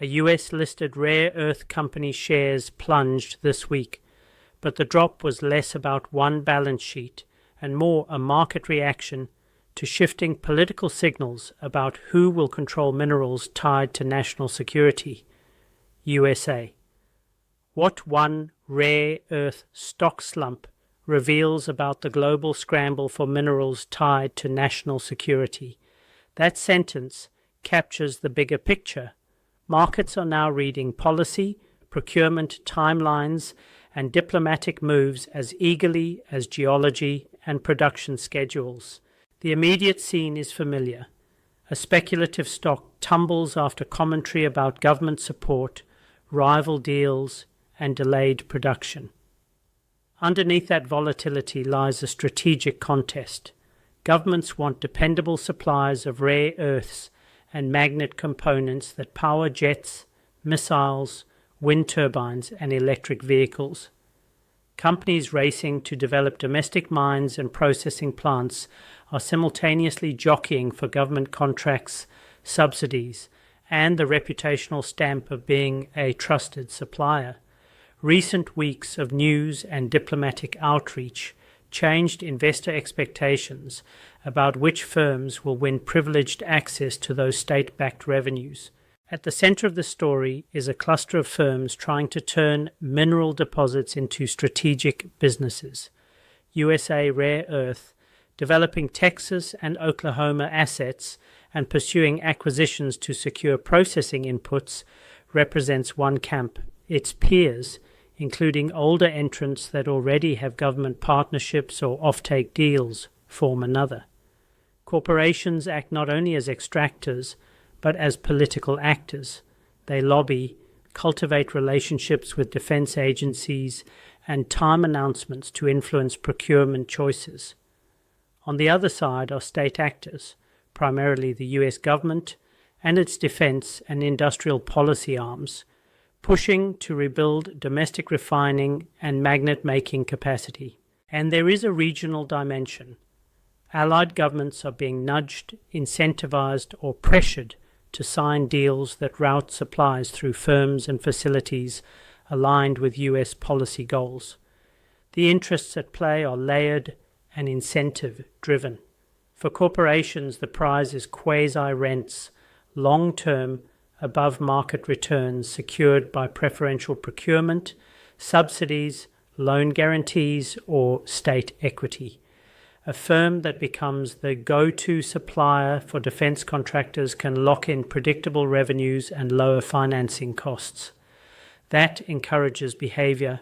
A US-listed rare earth company shares plunged this week, but the drop was less about one balance sheet and more a market reaction to shifting political signals about who will control minerals tied to national security. USA. What one rare earth stock slump reveals about the global scramble for minerals tied to national security. That sentence captures the bigger picture. Markets are now reading policy, procurement timelines, and diplomatic moves as eagerly as geology and production schedules. The immediate scene is familiar. A speculative stock tumbles after commentary about government support, rival deals, and delayed production. Underneath that volatility lies a strategic contest. Governments want dependable supplies of rare earths and magnet components that power jets, missiles, wind turbines, and electric vehicles. Companies racing to develop domestic mines and processing plants are simultaneously jockeying for government contracts, subsidies, and the reputational stamp of being a trusted supplier. Recent weeks of news and diplomatic outreach changed investor expectations about which firms will win privileged access to those state-backed revenues. At the center of the story is a cluster of firms trying to turn mineral deposits into strategic businesses. USA Rare Earth, developing Texas and Oklahoma assets and pursuing acquisitions to secure processing inputs, represents one camp. Its peers, including older entrants that already have government partnerships or offtake deals, form another. Corporations act not only as extractors, but as political actors. They lobby, cultivate relationships with defense agencies, and time announcements to influence procurement choices. On the other side are state actors, primarily the US government and its defense and industrial policy arms, pushing to rebuild domestic refining and magnet-making capacity. And there is a regional dimension. Allied governments are being nudged, incentivized, or pressured to sign deals that route supplies through firms and facilities aligned with US policy goals. The interests at play are layered and incentive-driven. For corporations, the prize is quasi-rents, long-term, above-market returns secured by preferential procurement, subsidies, loan guarantees, or state equity. A firm that becomes the go-to supplier for defense contractors can lock in predictable revenues and lower financing costs. That encourages behavior,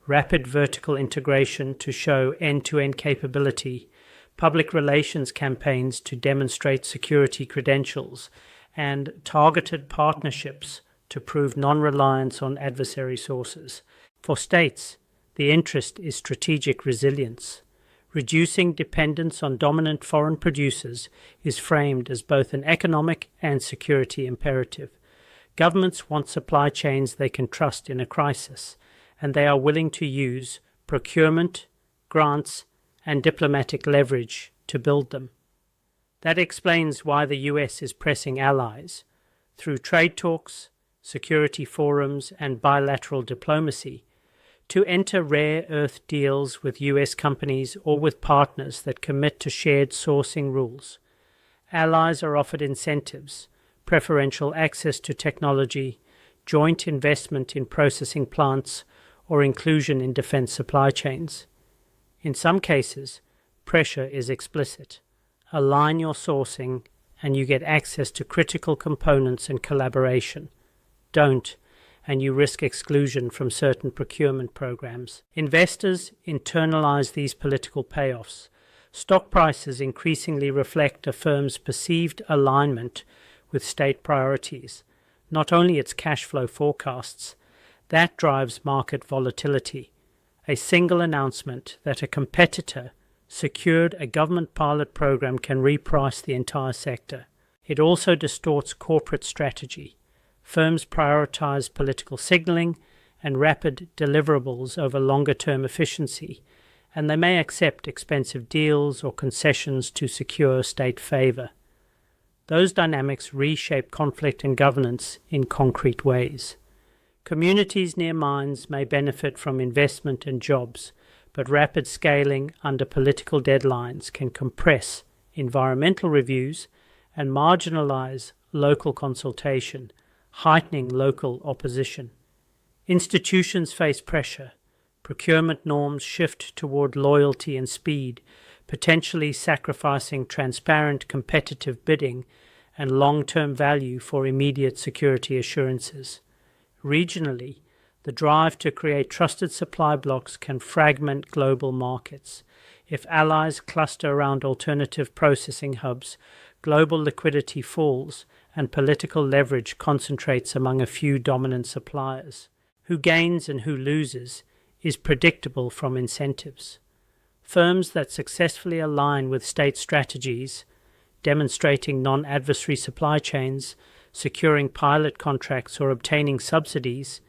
rapid vertical integration to show end-to-end capability, public relations campaigns to demonstrate security credentials, and targeted partnerships to prove non-reliance on adversary sources. For states, the interest is strategic resilience. Reducing dependence on dominant foreign producers is framed as both an economic and security imperative. Governments want supply chains they can trust in a crisis, and they are willing to use procurement, grants, and diplomatic leverage to build them. That explains why the US is pressing allies, through trade talks, security forums, and bilateral diplomacy, to enter rare earth deals with US companies or with partners that commit to shared sourcing rules. Allies are offered incentives, preferential access to technology, joint investment in processing plants, or inclusion in defense supply chains. In some cases, pressure is explicit. Align your sourcing, and you get access to critical components and collaboration. Don't, and you risk exclusion from certain procurement programs. Investors internalize these political payoffs. Stock prices increasingly reflect a firm's perceived alignment with state priorities, not only its cash flow forecasts. That drives market volatility. A single announcement that a competitor secured a government pilot program can reprice the entire sector. It also distorts corporate strategy. Firms prioritize political signaling and rapid deliverables over longer-term efficiency, and they may accept expensive deals or concessions to secure state favor. those dynamics reshape conflict and governance in concrete ways. Communities near mines may benefit from investment and jobs, but rapid scaling under political deadlines can compress environmental reviews and marginalize local consultation, heightening local opposition. Institutions face pressure. Procurement norms shift toward loyalty and speed, potentially sacrificing transparent competitive bidding and long-term value for immediate security assurances. Regionally, the drive to create trusted supply blocks can fragment global markets. If allies cluster around alternative processing hubs, global liquidity falls and political leverage concentrates among a few dominant suppliers. Who gains and who loses is predictable from incentives. Firms that successfully align with state strategies, demonstrating non-adversary supply chains, securing pilot contracts or obtaining subsidies,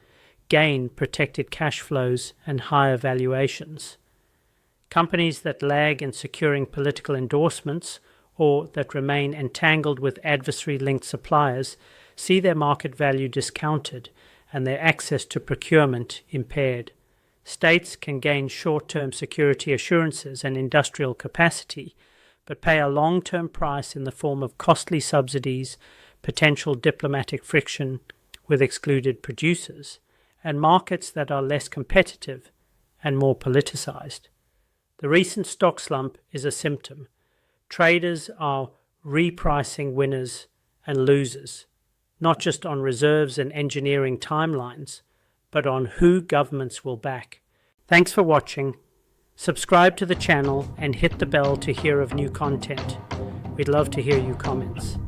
gain protected cash flows and higher valuations. Companies that lag in securing political endorsements or that remain entangled with adversary-linked suppliers see their market value discounted and their access to procurement impaired. States can gain short-term security assurances and industrial capacity, but pay a long-term price in the form of costly subsidies, potential diplomatic friction with excluded producers, and markets that are less competitive and more politicized. The recent stock slump is a symptom. Traders are repricing winners and losers, not just on reserves and engineering timelines, but on who governments will back. Thanks for watching. Subscribe to the channel and hit the bell to hear of new content. We'd love to hear your comments.